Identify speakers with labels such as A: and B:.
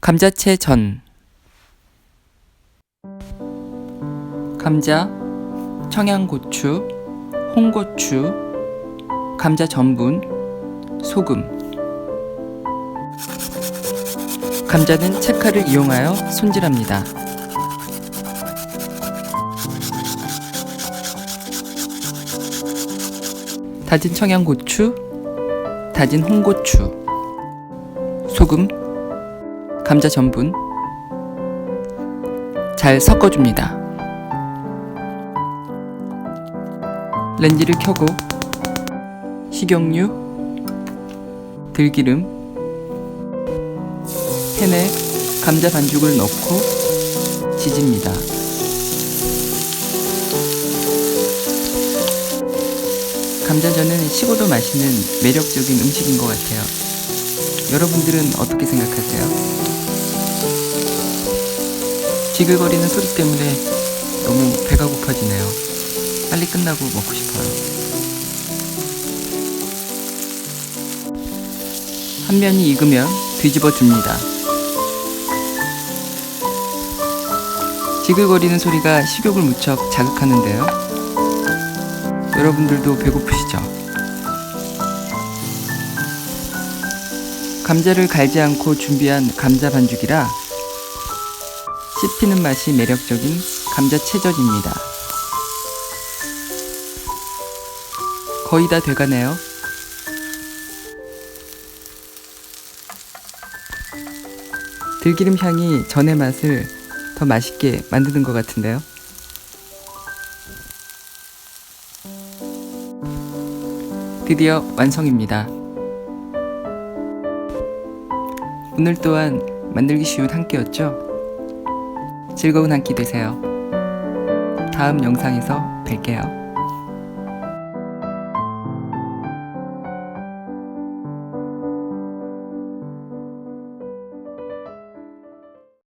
A: 감자채 전. 감자, 청양고추, 홍고추, 감자 전분, 소금. 감자는 채칼을 이용하여 손질합니다. 다진 청양고추, 다진 홍고추, 소금, 감자 전분 잘 섞어줍니다. 렌지를 켜고 식용유, 들기름, 팬에 감자 반죽을 넣고 지집니다. 감자전은 식어도 맛있는 매력적인 음식인 것 같아요. 여러분들은 어떻게 생각하세요? 지글거리는 소리 때문에 너무 배가 고파지네요. 빨리 끝나고 먹고 싶어요. 한 면이 익으면 뒤집어 줍니다. 지글거리는 소리가 식욕을 무척 자극하는데요. 여러분들도 배고프시죠? 감자를 갈지 않고 준비한 감자 반죽이라 씹히는 맛이 매력적인 감자채전입니다. 거의 다 돼가네요. 들기름 향이 전의 맛을 더 맛있게 만드는 것 같은데요. 드디어 완성입니다. 오늘 또한 만들기 쉬운 한 끼였죠? 즐거운 한 끼 되세요. 다음 영상에서 뵐게요.